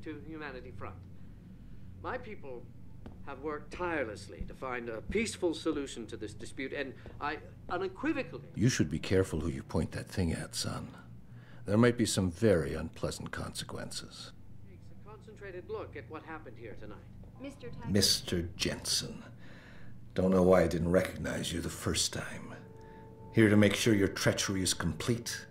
to Humanity Front. My people have worked tirelessly to find a peaceful solution to this dispute, and I unequivocally... You should be careful who you point that thing at, son. There might be some very unpleasant consequences. Takes a concentrated look at what happened here tonight. Mr. Jensen. Don't know why I didn't recognize you the first time. Here to make sure your treachery is complete.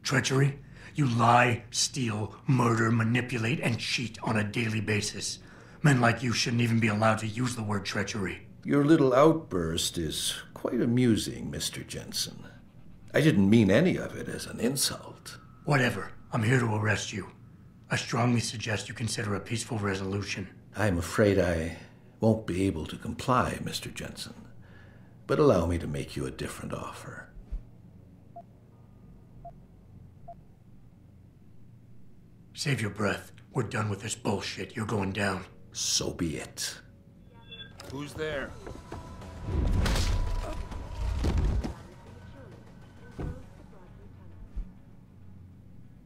Treachery? You lie, steal, murder, manipulate, and cheat on a daily basis. Men like you shouldn't even be allowed to use the word treachery. Your little outburst is quite amusing, Mr. Jensen. I didn't mean any of it as an insult. Whatever. I'm here to arrest you. I strongly suggest you consider a peaceful resolution. I'm afraid I won't be able to comply, Mr. Jensen. But allow me to make you a different offer. Save your breath. We're done with this bullshit. You're going down. So be it. Who's there?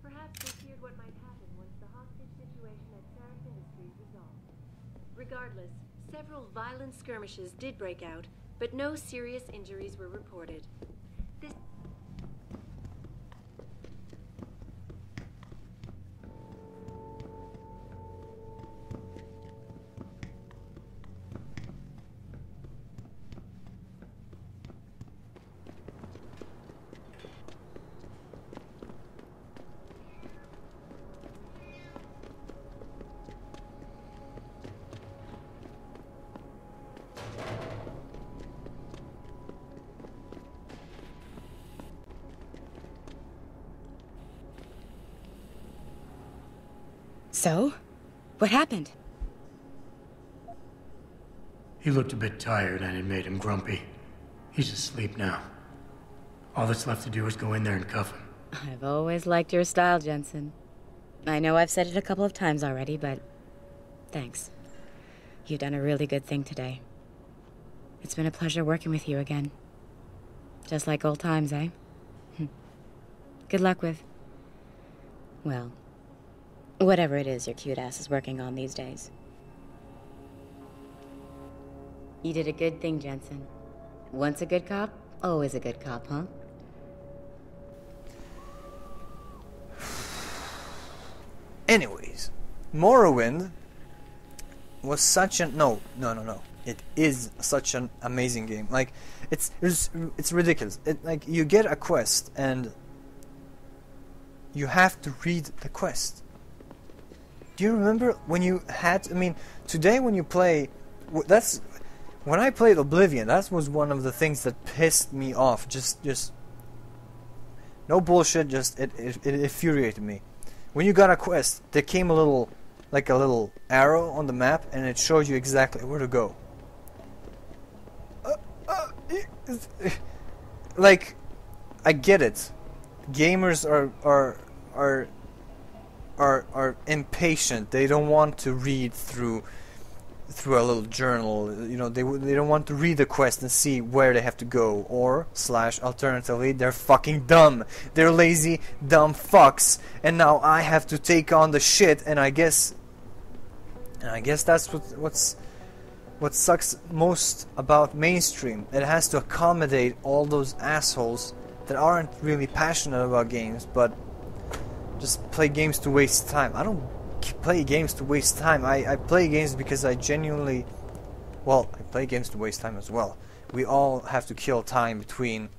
Perhaps they feared what might happen once the hostage situation at Sarif Industries resolved. Regardless, several violent skirmishes did break out, but no serious injuries were reported. This So? What happened? He looked a bit tired and it made him grumpy. He's asleep now. All that's left to do is go in there and cuff him. I've always liked your style, Jensen. I know I've said it a couple of times already, but thanks. You've done a really good thing today. It's been a pleasure working with you again. Just like old times, eh? Good luck with... well, whatever it is your cute ass is working on these days. You did a good thing, Jensen. Once a good cop, always a good cop, huh? Anyways, Morrowind was such an... No. It is such an amazing game. Like, it's ridiculous. Like, you get a quest and you have to read the quest. Do you remember when you had... I mean, today when you play... That's... When I played Oblivion, that was one of the things that pissed me off. Just no bullshit, just it infuriated me. When you got a quest, there came a little arrow on the map, and it showed you exactly where to go. Like, I get it. Gamers are impatient. They don't want to read through a little journal. You know, they don't want to read the quest and see where they have to go, or alternatively, they're fucking dumb. They're lazy, dumb fucks, and now I have to take on the shit. And I guess that's what sucks most about mainstream. It has to accommodate all those assholes that aren't really passionate about games, but just play games to waste time. I don't play games to waste time. I play games because I genuinely... Well, I play games to waste time as well. We all have to kill time between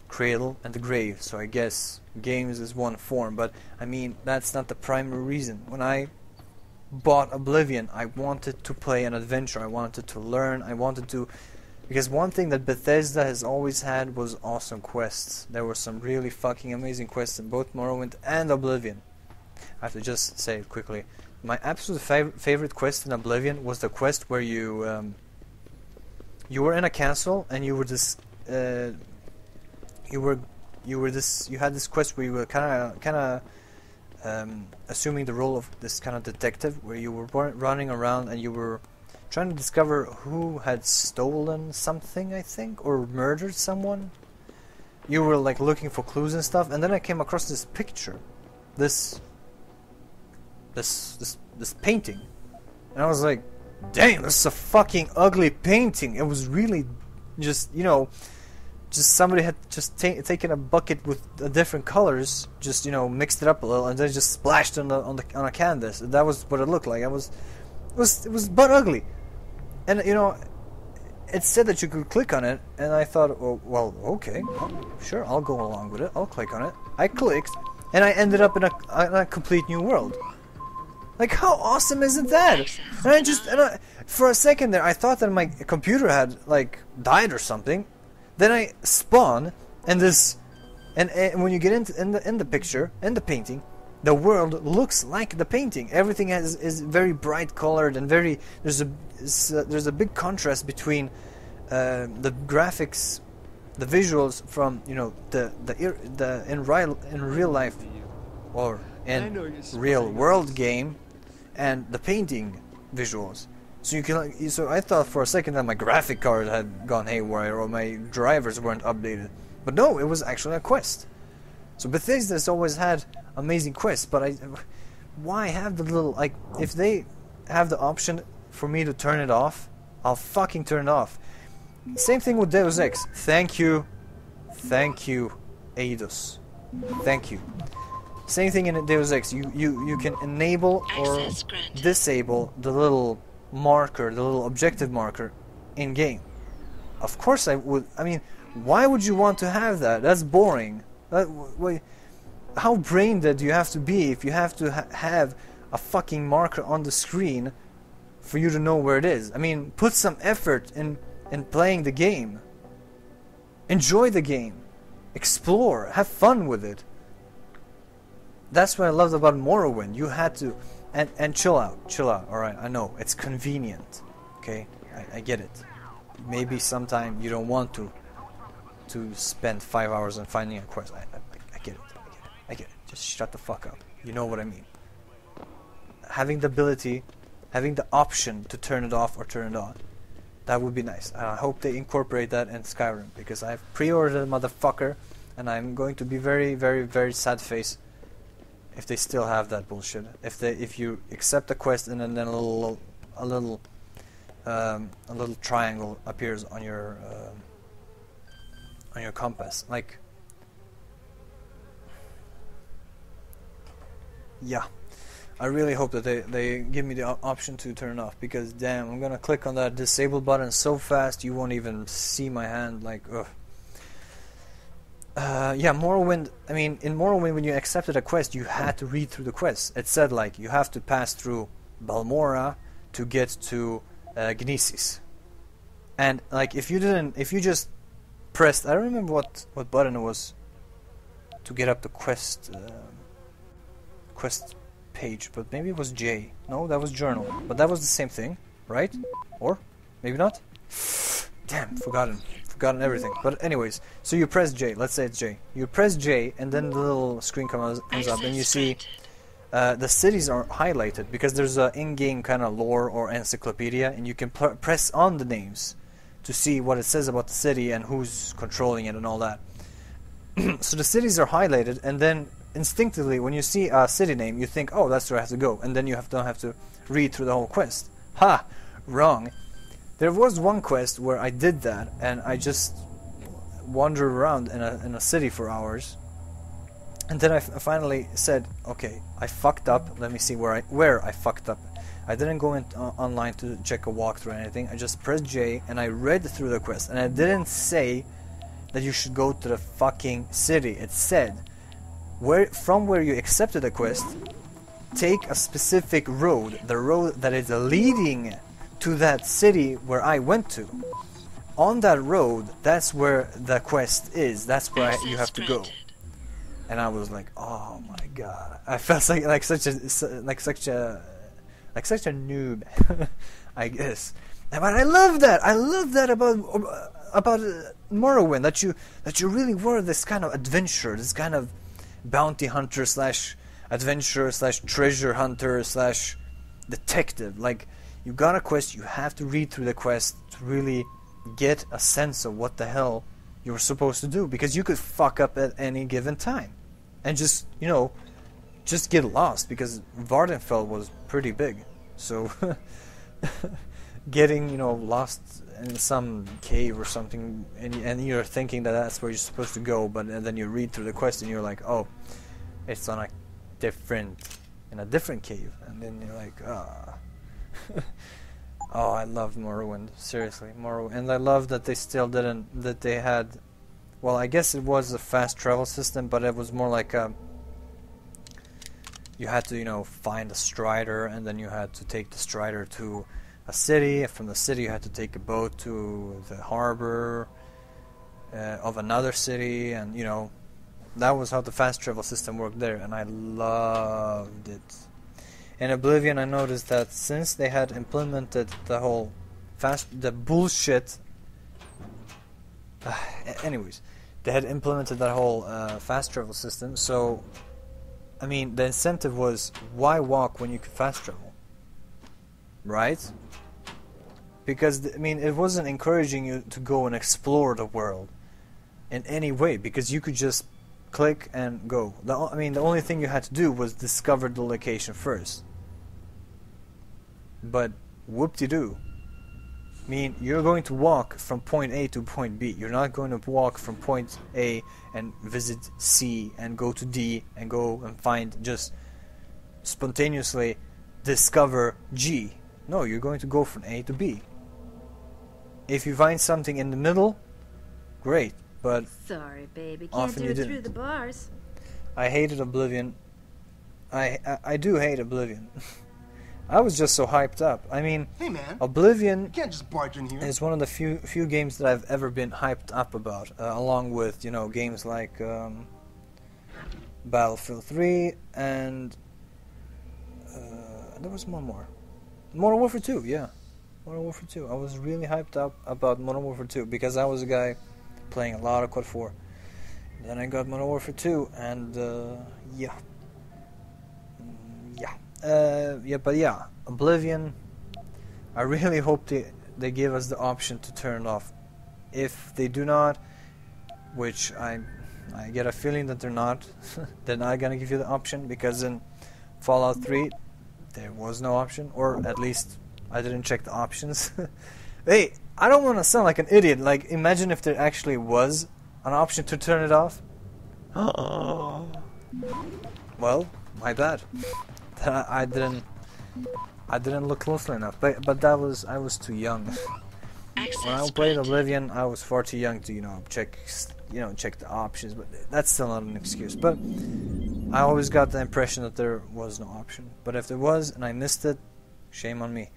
cradle and the grave, so I guess games is one form, but I mean, that's not the primary reason. When I bought Oblivion, I wanted to play an adventure. I wanted to learn. I wanted to... Because one thing that Bethesda has always had was awesome quests. There were some really fucking amazing quests in both Morrowind and Oblivion. I have to just say it quickly. My absolute favorite quest in Oblivion was the quest where you were in a castle and you were this you had this quest where you were kind of assuming the role of this kind of detective, where you were running around and you were trying to discover who had stolen something, I think, or murdered someone. You were like looking for clues and stuff, and then I came across this picture, this painting, and I was like, damn, this is a fucking ugly painting. It was really just, you know, just somebody had just taken a bucket with different colors, just, you know, mixed it up a little, and then just splashed on a canvas. That was what it looked like. It was butt ugly, and you know, it said that you could click on it, and I thought, oh, well, okay, sure, I'll go along with it. I'll click on it. I clicked, and I ended up in a complete new world. Like, how awesome isn't that? And for a second there, I thought that my computer had like died or something. Then I spawn, and when you get in the picture, in the painting, the world looks like the painting. Everything is very bright colored and very. There's a big contrast between the graphics, the visuals from, you know, in real life or in real world game, and the painting visuals. So you can. So I thought for a second that my graphic card had gone haywire or my drivers weren't updated, but no, it was actually a quest. So Bethesda's always had amazing quests, but why have the little, like, if they have the option for me to turn it off, I'll fucking turn it off. Same thing with Deus Ex. Thank you, Eidos. Thank you. Same thing in Deus Ex. You can enable or disable the little marker, the little objective marker in game. Of course I would. I mean, why would you want to have that? That's boring. How brain dead do you have to be if you have to have a fucking marker on the screen for you to know where it is? I mean, put some effort in playing the game. Enjoy the game. Explore. Have fun with it. That's what I loved about Morrowind. You had to... And chill out. Alright, I know. It's convenient. Okay? I get it. Maybe sometime you don't want to spend 5 hours on finding a quest. I get it. Just shut the fuck up. You know what I mean. Having the ability, having the option to turn it off or turn it on, that would be nice. And I hope they incorporate that in Skyrim, because I've pre-ordered a motherfucker, and I'm going to be very, very, very sad face if they still have that bullshit. If you accept the quest and then a little triangle appears on your compass, like, yeah, I really hope that they give me the option to turn it off, because damn, I'm gonna click on that disable button so fast you won't even see my hand. Like, ugh. Yeah, Morrowind. I mean, in Morrowind, when you accepted a quest, you had to read through the quest. It said like you have to pass through Balmora to get to Gnesis, and like if you just pressed, I don't remember what button it was to get up the quest page, but maybe it was J. No, that was journal, but that was the same thing, right? Or maybe not. Damn, forgotten everything. But anyways, so you press J. Let's say it's J. You press J, and then the little screen comes up, and you see the cities are highlighted because there's a in-game kind of lore or encyclopedia, and you can press on the names to see what it says about the city and who's controlling it and all that. So the cities are highlighted, and then instinctively, when you see a city name, you think, oh, that's where I have to go, and then you don't have to read through the whole quest. Ha! Wrong. There was one quest where I did that, and I just wandered around in a city for hours, and then I finally said, okay, I fucked up. Let me see where I fucked up. I didn't go online to check a walkthrough or anything. I just pressed J, and I read through the quest, and I didn't say that you should go to the fucking city. It said, from where you accepted the quest, take a specific road, the road that is leading to that city where I went to. On that road, that's where the quest is. That's where you have to go. And I was like, oh my god! I felt like such a noob, I guess. But I love that. I love that about Morrowind. That you really were this kind of adventurer, this kind of bounty hunter / adventurer / treasure hunter / detective. Like, you got a quest, you have to read through the quest to really get a sense of what the hell you're supposed to do, because you could fuck up at any given time and just, you know, just get lost, because Vardenfell was pretty big. So getting, you know, lost in some cave or something, and you're thinking that that's where you're supposed to go, but and then you read through the quest and you're like, oh, it's on a different cave, and then you're like, ah. Oh, I loved Morrowind, seriously, Morrowind. And I love that they still that they had, well, I guess it was a fast travel system, but it was more like you had to, you know, find a strider, and then you had to take the strider to a city, and from the city you had to take a boat to the harbor of another city, and, you know, that was how the fast travel system worked there, and I loved it. In Oblivion, I noticed that since they had implemented the whole the bullshit. Anyways, they had implemented that whole fast travel system. So, I mean, the incentive was, why walk when you could fast travel, right? Because I mean, it wasn't encouraging you to go and explore the world in any way, because you could just click and go. I mean, the only thing you had to do was discover the location first. But whoop-de-doo. I mean, you're going to walk from point A to point B. You're not going to walk from point A and visit C and go to D and go and find, just spontaneously discover G. No, you're going to go from A to B. If you find something in the middle, great. But sorry, baby, can't often do you it through didn't. the bars. I hated Oblivion. I do hate Oblivion. I was just so hyped up. I mean, hey man, Oblivion you can't just barge in here. is one of the few games that I've ever been hyped up about, along with, you know, games like Battlefield 3 and there was one more. Modern Warfare 2, yeah. Modern Warfare 2. I was really hyped up about Modern Warfare 2 because I was a guy playing a lot of COD 4. Then I got Modern Warfare 2, and but yeah, Oblivion. I really hope they give us the option to turn it off. If they do not, which I get a feeling that they're not, they're not gonna give you the option, because in Fallout 3 there was no option, or at least I didn't check the options. Hey, I don't want to sound like an idiot. Like, imagine if there actually was an option to turn it off. Well, my bad. I didn't look closely enough. But that was, I was too young. When I played Oblivion, I was far too young to, check the options. But that's still not an excuse. But I always got the impression that there was no option. But if there was and I missed it, shame on me.